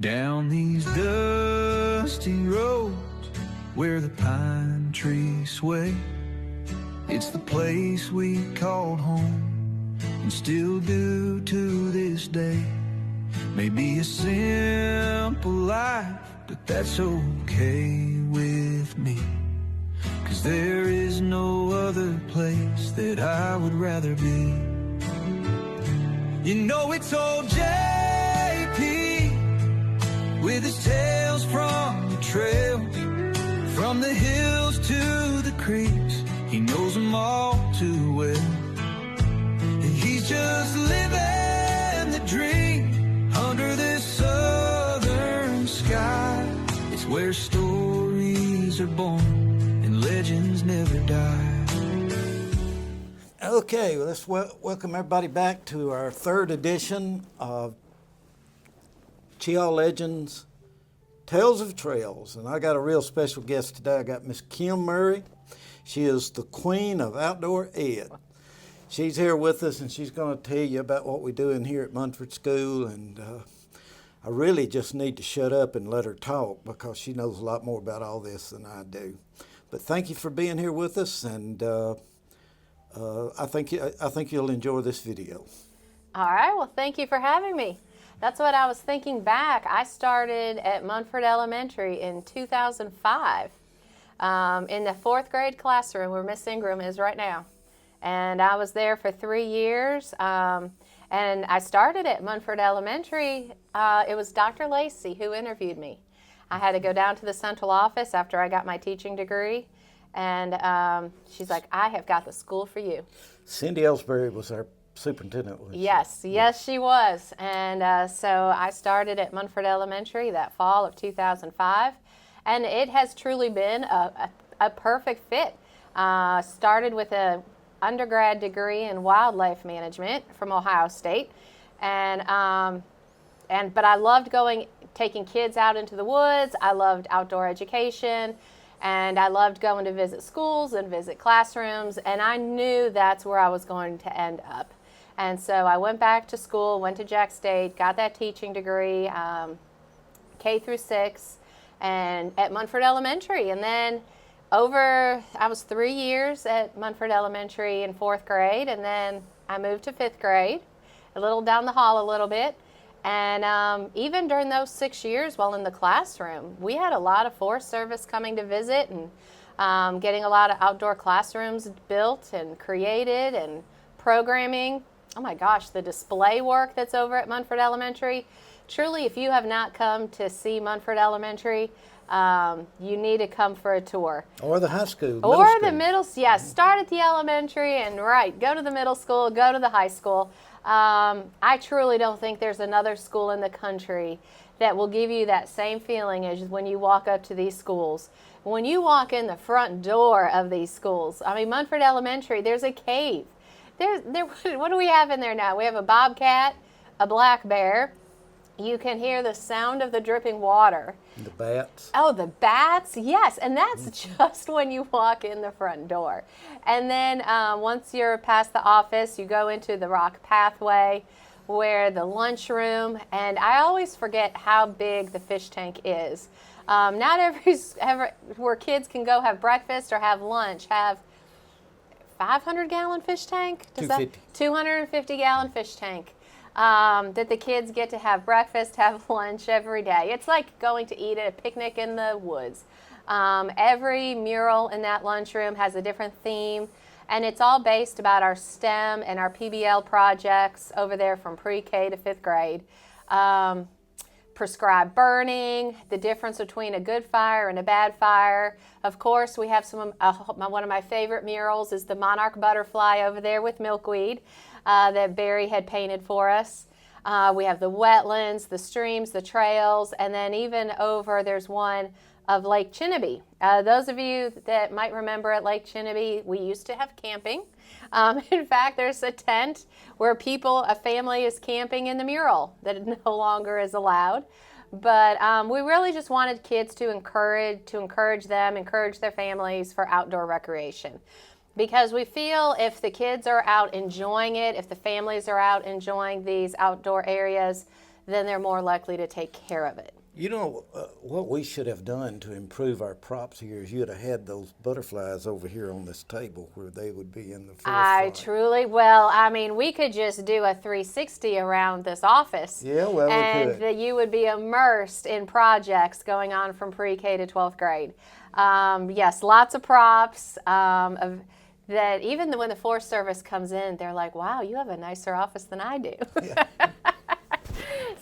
Down these dusty roads where the pine trees sway, it's the place we called home and still do to this day. Maybe a simple life, but that's okay with me, 'cause there is no other place that I would rather be. You know it's old JP with his tales from the trails, from the hills to the creeks. He knows them all too well. And he's just living the dream under this southern sky. It's where stories are born and legends never die. Okay, well, let's welcome everybody back to our third edition of Cheaha Legends Tales of Trails. And I got a real special guest today. I got Miss Kim Murray. She is the queen of outdoor ed. She's here with us, and she's going to tell you about what we do in here at Munford School. And I really just need to shut up and let her talk, because she knows a lot more about all this than I do. But thank you for being here with us, and I think you'll enjoy this video. All right, well, thank you for having me. That's what I was thinking back. I started at Munford Elementary in 2005 in the 4th grade classroom where Miss Ingram is right now. And I was there for 3 years. And I started at Munford Elementary. It was Dr. Lacey who interviewed me. I had to go down to the central office after I got my teaching degree. And she's like, I have got the school for you. Cindy Ellsbury was our superintendent. Yes, she was. And so I started at Munford Elementary that fall of 2005. And it has truly been a perfect fit. Started with an undergrad degree in wildlife management from Ohio State. But I loved taking kids out into the woods. I loved outdoor education. And I loved going to visit schools and visit classrooms, and I knew that's where I was going to end up. And so I went back to school, went to Jack State, got that teaching degree, K through 6, and at Munford Elementary. And then I was 3 years at Munford Elementary in 4th grade, and then I moved to 5th grade, a little down the hall a little bit. And even during those 6 years while in the classroom, we had a lot of Forest Service coming to visit and getting a lot of outdoor classrooms built and created and programming. Oh my gosh, the display work that's over at Munford Elementary. Truly, if you have not come to see Munford Elementary, you need to come for a tour. Or the high school. The middle, yes. Start at the elementary and go to the middle school, go to the high school. I truly don't think there's another school in the country that will give you that same feeling as when you walk up to these schools. When you walk in the front door of these schools, I mean, Munford Elementary, there's a cave. What do we have in there now? We have a bobcat, a black bear. You can hear the sound of the dripping water. The bats. Oh, the bats, yes. And that's just when you walk in the front door. And then once you're past the office, you go into the rock pathway where the lunchroom, and I always forget how big the fish tank is. Not where kids can go have breakfast or have lunch, have 500-gallon fish tank? 250-gallon fish tank. That the kids get to have breakfast, have lunch every day. It's like going to eat at a picnic in the woods. Every mural in that lunchroom has a different theme, and it's all based about our STEM and our PBL projects over there from pre-K to 5th grade. Prescribed burning, the difference between a good fire and a bad fire. Of course, we have one of my favorite murals is the monarch butterfly over there with milkweed. That Barry had painted for us. We have the wetlands, the streams, the trails, and then even there's one of Lake Chinebe. Those of you that might remember at Lake Chinebe, we used to have camping. In fact, there's a tent where a family is camping in the mural that no longer is allowed. But we really just wanted kids to encourage their families for outdoor recreation. Because we feel if the kids are out enjoying it, if the families are out enjoying these outdoor areas, then they're more likely to take care of it. You know, what we should have done to improve our props here is you'd have had those butterflies over here on this table where they would be in the forefront. Well, I mean, we could just do a 360 around this office. Yeah, well, we and could. You would be immersed in projects going on from pre-K to 12th grade. Yes, lots of props. That even when the Forest Service comes in, they're like, wow, you have a nicer office than I do. Yeah.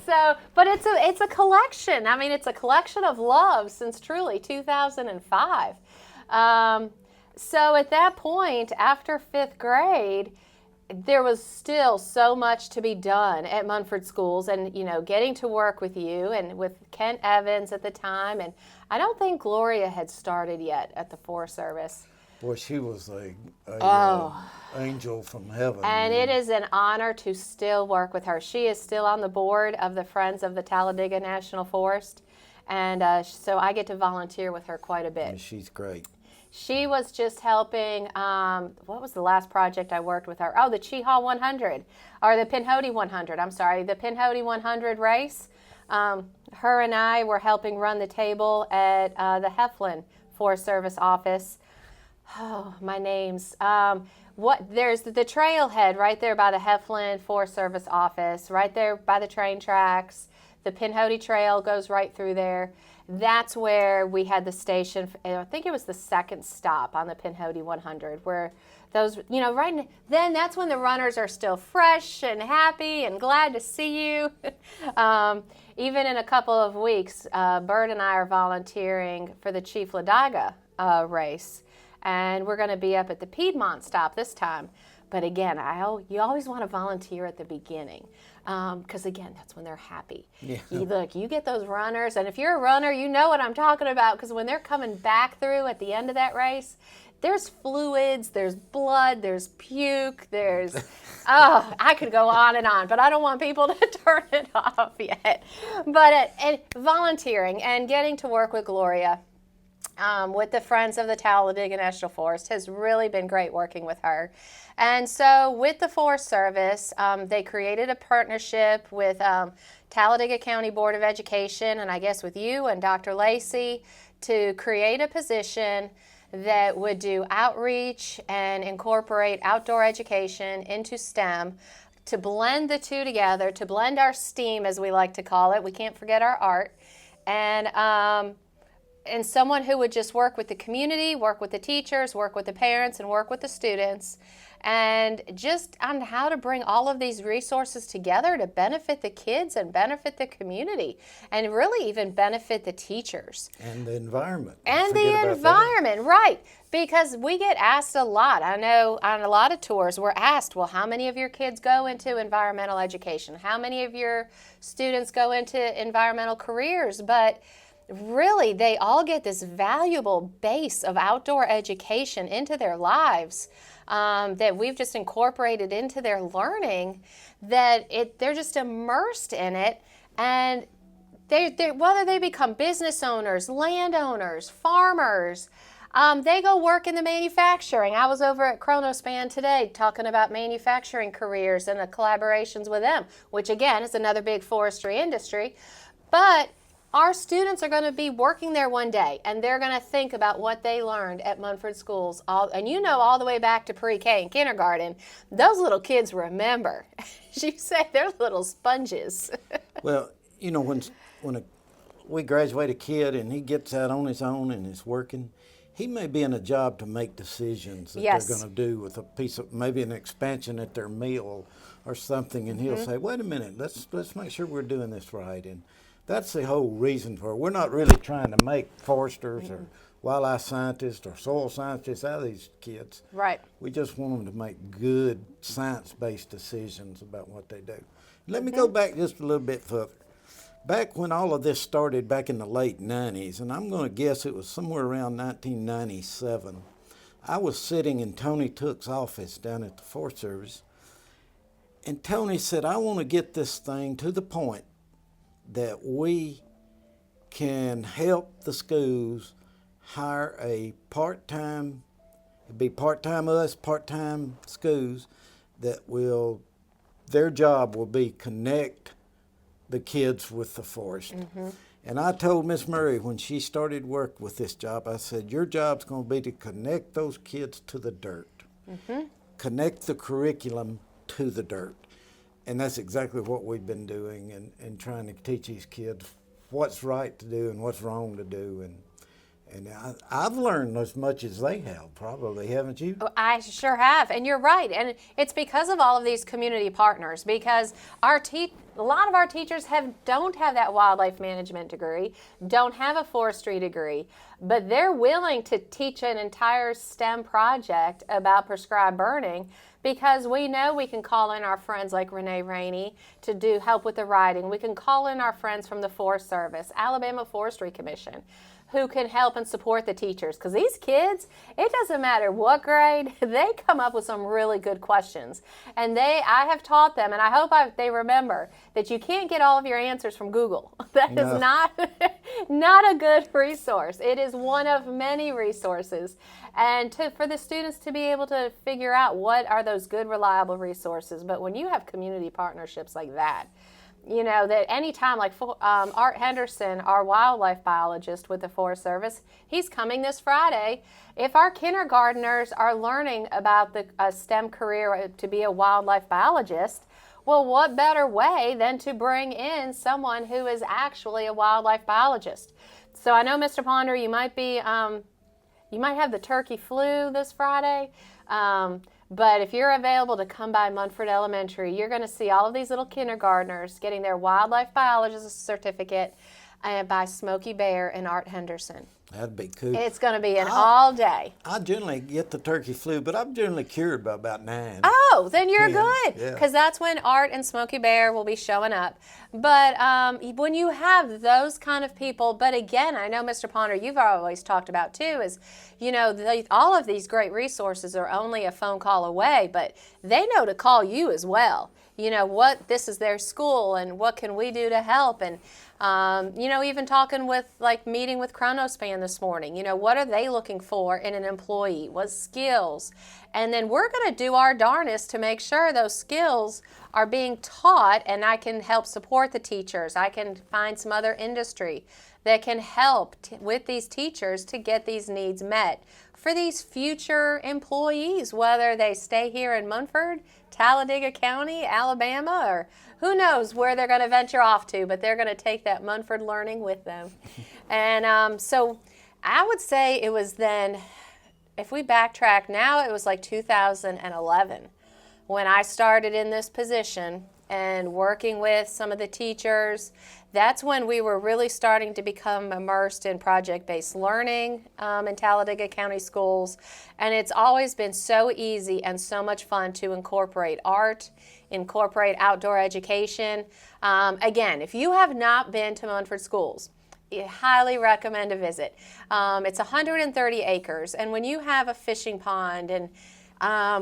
So, but it's a collection. I mean, it's a collection of love since truly 2005. So at that point, after 5th grade, there was still so much to be done at Munford Schools, and getting to work with you and with Kent Evans at the time, and I don't think Gloria had started yet at the Forest Service. Boy, she was a angel from heaven. And it is an honor to still work with her. She is still on the board of the Friends of the Talladega National Forest, and so I get to volunteer with her quite a bit. And she's great. She was just helping, what was the last project I worked with her? Oh, the Cheehaw 100, or the Pinhoti 100, I'm sorry, the Pinhoti 100 race. Her and I were helping run the table at the Heflin Forest Service office. Oh, my names. There's the trailhead right there by the Heflin Forest Service office, right there by the train tracks. The Pinhoti Trail goes right through there. That's where we had the station. I think it was the second stop on the Pinhoti 100, where those, right then that's when the runners are still fresh and happy and glad to see you. Even in a couple of weeks, Bert and I are volunteering for the Chief Ladaga race. And we're going to be up at the Piedmont stop this time. But again, you always want to volunteer at the beginning because, again, that's when they're happy. Yeah. You get those runners, and if you're a runner, you know what I'm talking about, because when they're coming back through at the end of that race, there's fluids, there's blood, there's puke, there's, I could go on, but I don't want people to turn it off yet. But volunteering and getting to work with Gloria, with the Friends of the Talladega National Forest has really been great working with her. And so with the Forest Service, they created a partnership with Talladega County Board of Education, and I guess with you and Dr. Lacey, to create a position that would do outreach and incorporate outdoor education into STEM, to blend the two together, to blend our STEAM, as we like to call it. We can't forget our art. And someone who would just work with the community, work with the teachers, work with the parents, and work with the students, and just on how to bring all of these resources together to benefit the kids and benefit the community, and really even benefit the teachers. And the environment. And the environment, right. Because we get asked a lot. I know on a lot of tours we're asked, well, how many of your kids go into environmental education? How many of your students go into environmental careers? But really, they all get this valuable base of outdoor education into their lives that we've just incorporated into their learning, that they're just immersed in it, and whether they become business owners, landowners, farmers, they go work in the manufacturing. I was over at Chronospan today talking about manufacturing careers and the collaborations with them, which again is another big forestry industry. But our students are going to be working there one day, and they're going to think about what they learned at Munford Schools. All the way back to pre-K and kindergarten, those little kids remember. She said they're little sponges. Well, when we graduate a kid and he gets out on his own and is working, he may be in a job to make decisions that Yes. they're going to do with a piece of, maybe an expansion at their meal or something, and he'll say, wait a minute, let's make sure we're doing this right. And that's the whole reason for it. We're not really trying to make foresters or wildlife scientists or soil scientists out of these kids. Right. We just want them to make good science-based decisions about what they do. Let me go back just a little bit further. Back when all of this started back in the late 90s, and I'm going to guess it was somewhere around 1997, I was sitting in Tony Took's office down at the Forest Service, and Tony said, I want to get this thing to the point that we can help the schools hire a part-time, it'd be part-time us, part-time schools, that their job will be connect the kids with the forest. And I told Miss Murray when she started work with this job, I said, your job's going to be to connect those kids to the dirt, connect the curriculum to the dirt. And that's exactly what we've been doing and trying to teach these kids what's right to do and what's wrong to do. And I've learned as much as they have, probably, haven't you? I sure have, and you're right. And it's because of all of these community partners, because a lot of our teachers don't have that wildlife management degree, don't have a forestry degree, but they're willing to teach an entire STEM project about prescribed burning because we know we can call in our friends like Renee Rainey to help with the writing. We can call in our friends from the Forest Service, Alabama Forestry Commission, who can help and support the teachers. Because these kids, it doesn't matter what grade, they come up with some really good questions. And I have taught them, and I hope they remember, that you can't get all of your answers from Google. That is not a good resource. It is one of many resources. And for the students to be able to figure out what are those good, reliable resources. But when you have community partnerships like that, you know, that anytime, like Art Henderson, our wildlife biologist with the Forest Service, he's coming this Friday. If our kindergartners are learning about the STEM career to be a wildlife biologist, well, what better way than to bring in someone who is actually a wildlife biologist? So I know, Mr. Ponder, you might have the turkey flu this Friday. But if you're available to come by Munford Elementary, you're going to see all of these little kindergartners getting their wildlife biologist certificate by Smokey Bear and Art Henderson. That'd be cool. It's going to be an all day. I generally get the turkey flu, but I'm generally cured by about 9. Oh, then you're 10, good, because that's when Art and Smokey Bear will be showing up. But when you have those kind of people, but again, I know, Mr. Ponder, you've always talked about too, is, you know, all of these great resources are only a phone call away, but they know to call you as well. You know, this is their school, and what can we do to help? And you know, even meeting with Chronospan this morning, you know, what are they looking for in an employee? What skills? And then we're going to do our darnest to make sure those skills are being taught, and I can help support the teachers. I can find some other industry that can help with these teachers to get these needs met for these future employees, whether they stay here in Munford, Talladega County, Alabama, or who knows where they're going to venture off to, but they're going to take that Munford learning with them. And so I would say it was then, if we backtrack now, it was like 2011 when I started in this position and working with some of the teachers. That's when we were really starting to become immersed in project-based learning in Talladega County schools. And it's always been so easy and so much fun to incorporate art, incorporate outdoor education. Again, if you have not been to Munford Schools, I highly recommend a visit. It's 130 acres, and when you have a fishing pond, and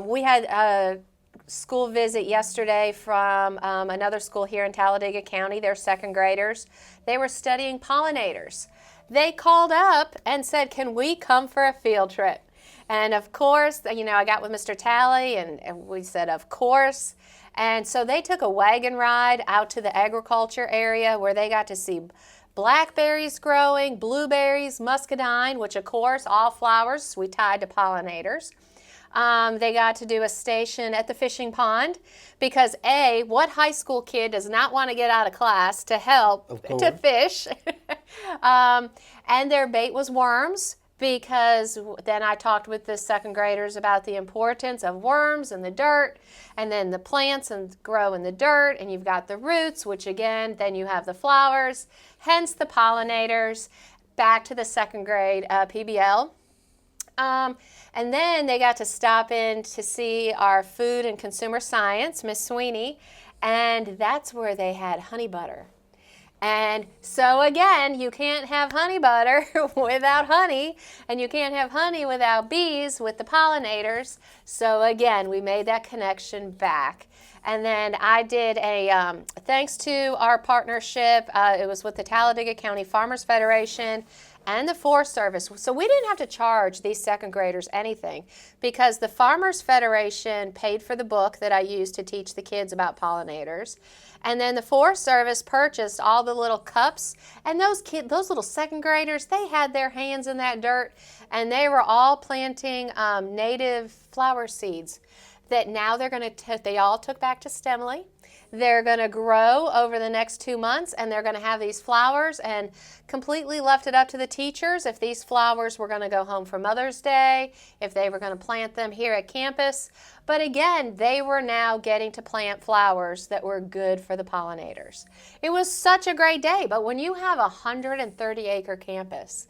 we had a school visit yesterday from another school here in Talladega County. They're second graders. They were studying pollinators. They called up and said, can we come for a field trip? And of course, you know, I got with Mr. Talley, and we said, of course. And so they took a wagon ride out to the agriculture area where they got to see blackberries growing, blueberries, muscadine, which of course, all flowers we tied to pollinators. They got to do a station at the fishing pond because what high school kid does not want to get out of class to help to fish? And their bait was worms, because then I talked with the second graders about the importance of worms in the dirt, and then the plants grow in the dirt, and you've got the roots, which again, then you have the flowers, hence the pollinators. Back to the second grade PBL. And then they got to stop in to see our food and consumer science, Miss Sweeney, and that's where they had honey butter. And so again, you can't have honey butter without honey, and you can't have honey without bees with the pollinators. So again, we made that connection back. And then I did thanks to our partnership, it was with the Talladega County Farmers Federation and the Forest Service. So we didn't have to charge these second graders anything because the Farmers Federation paid for the book that I used to teach the kids about pollinators. And then the Forest Service purchased all the little cups, and those little second graders, they had their hands in that dirt, and they were all planting native flower seeds that now they all took back to Stemley. They're going to grow over the next 2 months, and they're going to have these flowers, and completely left it up to the teachers if these flowers were going to go home for Mother's Day, if they were going to plant them here at campus. But again, they were now getting to plant flowers that were good for the pollinators. It was such a great day, but when you have a 130-acre campus,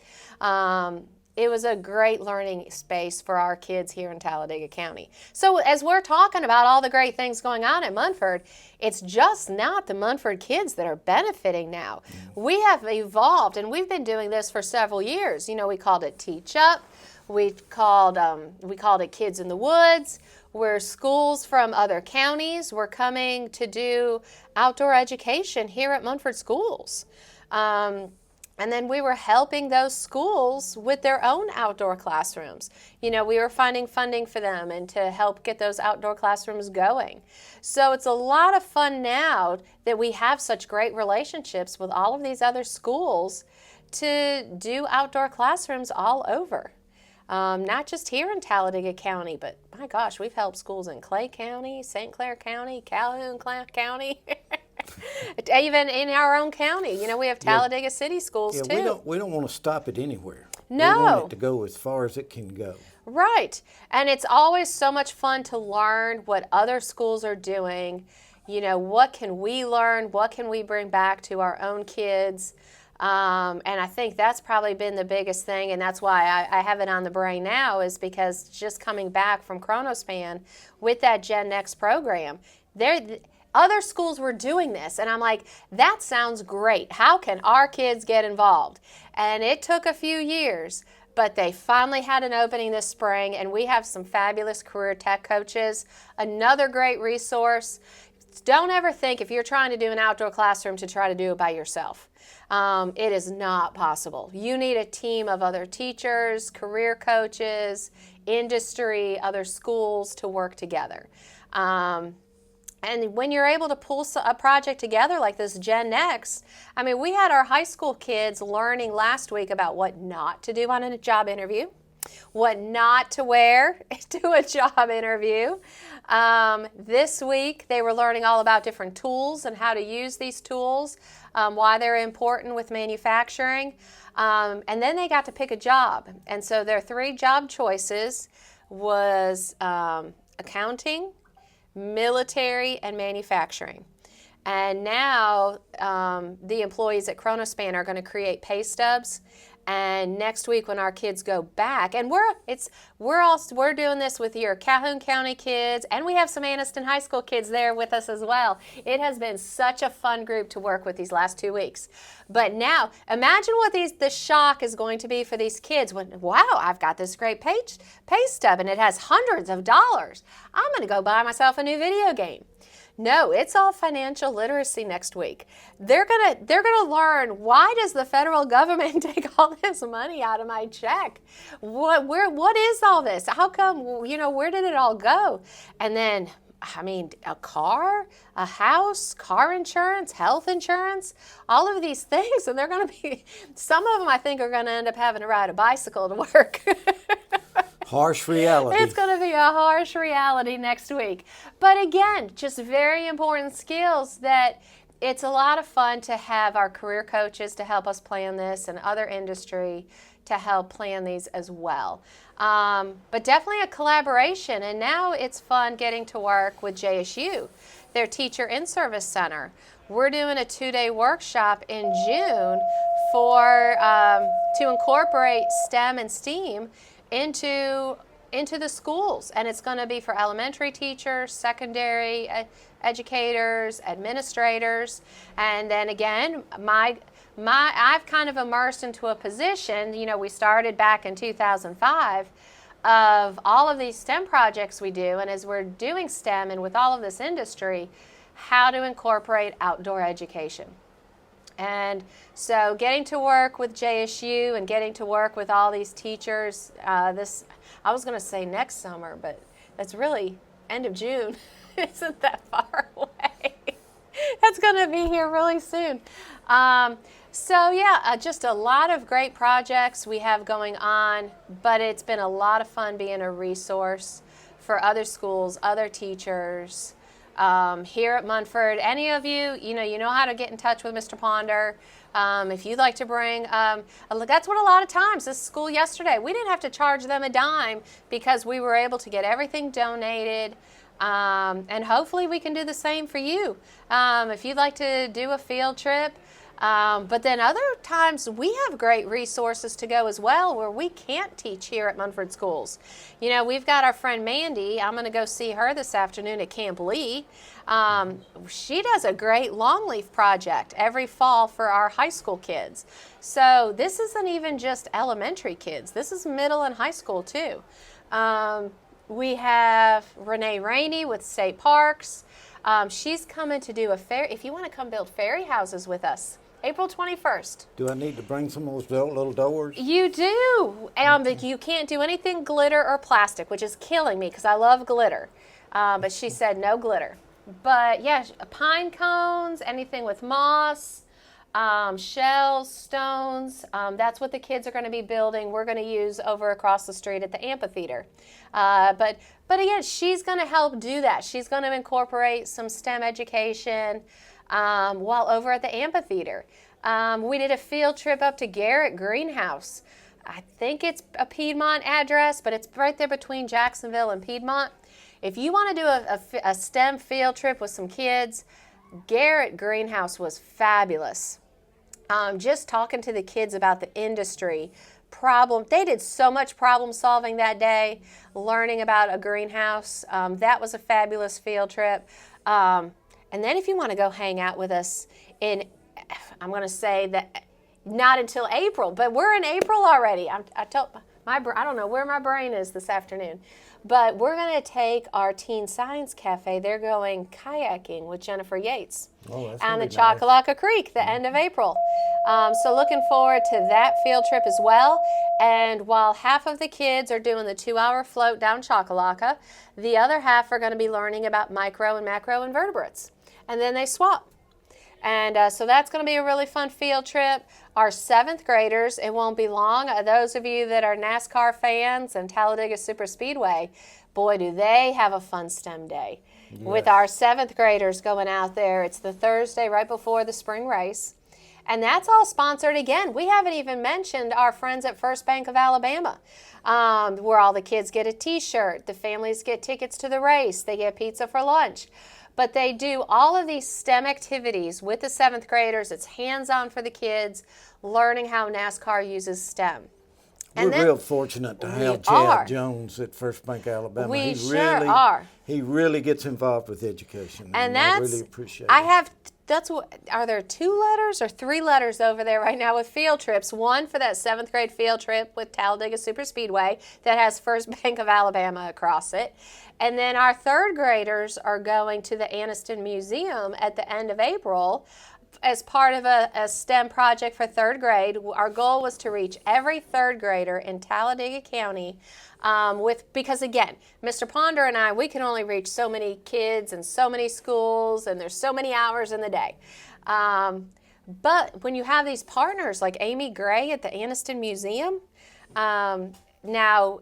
it was a great learning space for our kids here in Talladega County. So as we're talking about all the great things going on at Munford, it's just not the Munford kids that are benefiting now. We have evolved, and we've been doing this for several years. You know, we called it Teach Up. We called it Kids in the Woods, where schools from other counties were coming to do outdoor education here at Munford schools. And then we were helping those schools with their own outdoor classrooms. You know, we were finding funding for them and to help get those outdoor classrooms going. So it's a lot of fun now that we have such great relationships with all of these other schools to do outdoor classrooms all over. Not just here in Talladega County, but my gosh, we've helped schools in Clay County, St. Clair County, Calhoun County. Even in our own county, you know, we have Talladega City schools too. We don't want to stop it anywhere. No. We want it to go as far as it can go. Right. And it's always so much fun to learn what other schools are doing. You know, what can we learn? What can we bring back to our own kids? And I think that's probably been the biggest thing, and that's why I have it on the brain now, is because just coming back from Chronospan with that Gen Next program, other schools were doing this, and I'm like, that sounds great. How can our kids get involved? And it took a few years, but they finally had an opening this spring, and we have some fabulous career tech coaches. Another great resource. Don't ever think, if you're trying to do an outdoor classroom, to try to do it by yourself. It is not possible. You need a team of other teachers, career coaches, industry, other schools to work together. And when you're able to pull a project together like this Gen Next, I mean, we had our high school kids learning last week about what not to do on a job interview, what not to wear to a job interview. This week, they were learning all about different tools and how to use these tools, why they're important with manufacturing. And then they got to pick a job. And so their 3 job choices was accounting, military, and manufacturing. And now the employees at Chronospan are going to create pay stubs. And next week when our kids go back, and we're doing this with your Calhoun County kids, and we have some Anniston High School kids there with us as well. It has been such a fun group to work with these last 2 weeks. But now, imagine what the shock is going to be for these kids when, wow, I've got this great pay stub, and it has hundreds of dollars. I'm going to go buy myself a new video game. No, it's all financial literacy next week. They're gonna learn, why does the federal government take all this money out of my check? What is all this? How come, you know, where did it all go? And then, I mean, a car, a house, car insurance, health insurance, all of these things, and they're gonna be, some of them I think are gonna end up having to ride a bicycle to work. Harsh reality. It's going to be a harsh reality next week. But again, just very important skills that it's a lot of fun to have our career coaches to help us plan this, and other industry to help plan these as well. But definitely a collaboration. And now it's fun getting to work with JSU, their Teacher In-Service Center. We're doing a 2-day workshop in June to incorporate STEM and STEAM into the schools, and it's going to be for elementary teachers, secondary educators, administrators, and then again, I've kind of immersed into a position. You know, we started back in 2005 of all of these STEM projects we do, and as we're doing STEM and with all of this industry, how to incorporate outdoor education. And so getting to work with JSU and getting to work with all these teachers, I was going to say next summer, but that's really end of June. Isn't that far away? That's going to be here really soon. Just a lot of great projects we have going on, but it's been a lot of fun being a resource for other schools, other teachers. Here at Munford, any of you, you know how to get in touch with Mr. Ponder. If you'd like to bring, that's what a lot of times, this school yesterday, we didn't have to charge them a dime because we were able to get everything donated. And hopefully we can do the same for you. If you'd like to do a field trip, but then other times we have great resources to go as well where we can't teach here at Munford Schools. We've got our friend Mandy. I'm going to go see her this afternoon at Camp Lee. She does a great longleaf project every fall for our high school kids. So this isn't even just elementary kids. This is middle and high school too. We have Renee Rainey with State Parks. She's coming to do a fair. If you want to come build fairy houses with us, April 21st. Do I need to bring some of those little doors? You do. But you can't do anything glitter or plastic, which is killing me because I love glitter. But she said no glitter. But yeah, pine cones, anything with moss, shells, stones. That's what the kids are going to be building. We're going to use over across the street at the amphitheater. But again, she's going to help do that. She's going to incorporate some STEM education while over at the amphitheater. We did a field trip up to Garrett Greenhouse. I think it's a Piedmont address, but it's right there between Jacksonville and Piedmont. If you want to do a STEM field trip with some kids, Garrett Greenhouse was fabulous. Just talking to the kids about the industry, they did so much problem solving that day, learning about a greenhouse. That was a fabulous field trip. And then if you want to go hang out with us I'm going to say that not until April, but we're in April already. I don't know where my brain is this afternoon. But we're going to take our Teen Science Cafe. They're going kayaking with Jennifer Yates on the Choccolocco Creek the end of April. So looking forward to that field trip as well. And while half of the kids are doing the 2-hour float down Choccolocco, the other half are going to be learning about micro and macro invertebrates. And then they swap. And so that's going to be a really fun field trip. Our 7th graders, it won't be long. Those of you that are NASCAR fans and Talladega Superspeedway, boy, do they have a fun STEM day. Yes. With our 7th graders going out there. It's the Thursday right before the spring race. And that's all sponsored. Again, we haven't even mentioned our friends at First Bank of Alabama, where all the kids get a T-shirt. The families get tickets to the race. They get pizza for lunch. But they do all of these STEM activities with the 7th graders. It's hands-on for the kids, learning how NASCAR uses STEM. We're real fortunate to have Chad Jones at First Bank, Alabama. We sure are. He really gets involved with education, and I really appreciate it. Are there 2 letters or 3 letters over there right now with field trips? One for that 7th grade field trip with Talladega Superspeedway that has First Bank of Alabama across it. And then our 3rd graders are going to the Anniston Museum at the end of April as part of a STEM project for 3rd grade. Our goal was to reach every 3rd grader in Talladega County because again, Mr. Ponder and I, we can only reach so many kids and so many schools, and there's so many hours in the day. But when you have these partners like Amy Gray at the Anniston Museum, now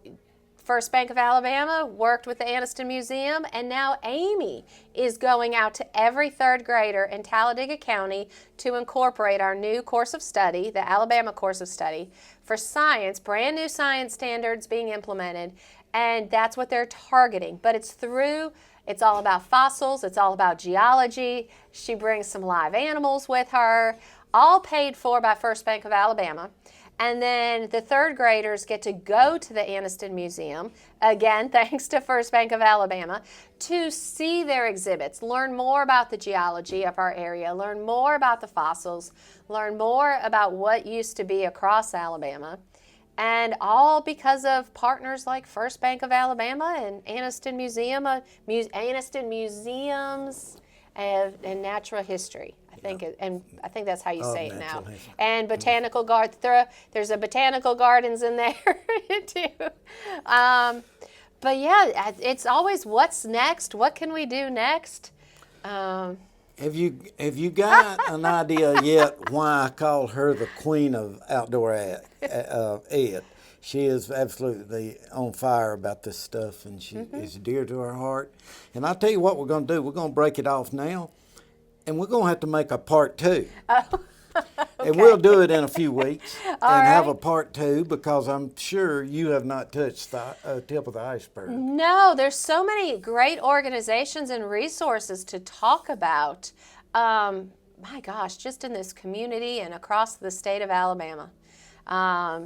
First Bank of Alabama worked with the Anniston Museum, and now Amy is going out to every 3rd grader in Talladega County to incorporate our new course of study, the Alabama course of study, for science, brand new science standards being implemented, and that's what they're targeting. But it's all about fossils, it's all about geology. She brings some live animals with her, all paid for by First Bank of Alabama. And then the 3rd graders get to go to the Anniston Museum, again, thanks to First Bank of Alabama, to see their exhibits, learn more about the geology of our area, learn more about the fossils, learn more about what used to be across Alabama. And all because of partners like First Bank of Alabama and Anniston Anniston Museums and Natural History. I think that's how you say it now. History. And Botanical Garden. There's a Botanical Gardens in there too. But yeah, it's always what's next. What can we do next? Have you got an idea yet why I call her the queen of outdoor ed? She is absolutely on fire about this stuff, and she is dear to her heart. And I'll tell you what we're going to do. We're going to break it off now, and we're going to have to make a part 2. And we'll do it in a few weeks have a part 2, because I'm sure you have not touched the tip of the iceberg. No, there's so many great organizations and resources to talk about. My gosh, just in this community and across the state of Alabama.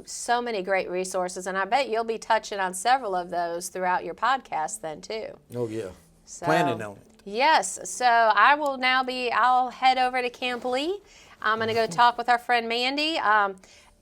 So many great resources, and I bet you'll be touching on several of those throughout your podcast then too. Oh, yeah. So, planning on it. Yes. So I'll head over to Camp Lee. I'm going to go talk with our friend Mandy.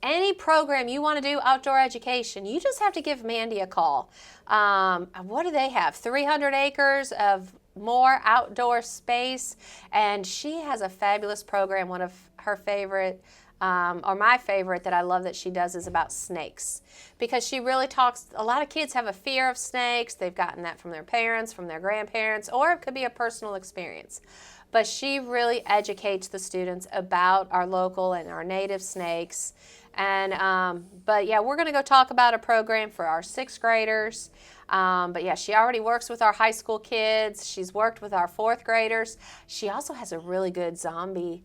Any program you want to do outdoor education, you just have to give Mandy a call. What do they have? 300 acres of more outdoor space, and she has a fabulous program. One of her favorite, or my favorite that I love that she does, is about snakes, because she really talks. A lot of kids have a fear of snakes. They've gotten that from their parents, from their grandparents, or it could be a personal experience. But she really educates the students about our local and our native snakes. And but yeah, we're going to go talk about a program for our 6th graders. But yeah, she already works with our high school kids. She's worked with our 4th graders. She also has a really good zombie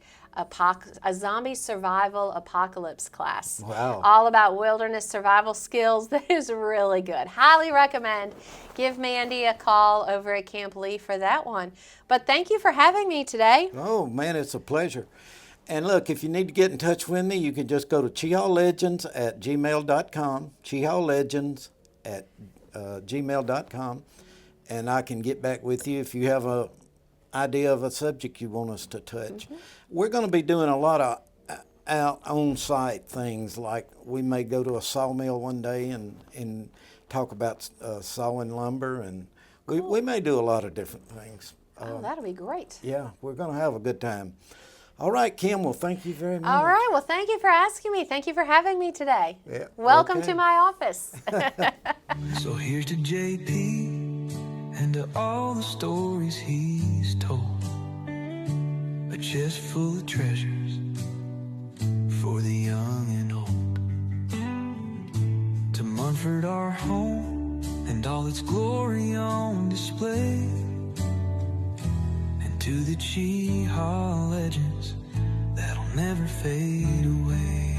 survival apocalypse class. Wow. All about wilderness survival skills. That is really good. Highly recommend. Give Mandy a call over at Camp Lee for that one. But thank you for having me today. Oh, man, it's a pleasure. And look, if you need to get in touch with me, you can just go to cheehalllegends@gmail.com, cheehalllegends@gmail.com, and I can get back with you if you have a idea of a subject you want us to touch. We're going to be doing a lot of out on-site things, like we may go to a sawmill one day and talk about sawing lumber, and we may do a lot of different things. Oh, that'll be great. Yeah, we're going to have a good time. All right, Kim, well, thank you very much. All right, well, thank you for asking me. Thank you for having me today. Yeah, Welcome okay. to my office. So here's to JP and to all the stories he's told. A chest full of treasures for the young and old. To Munford, our home, and all its glory on display. And to the Cheehaw legends that'll never fade away.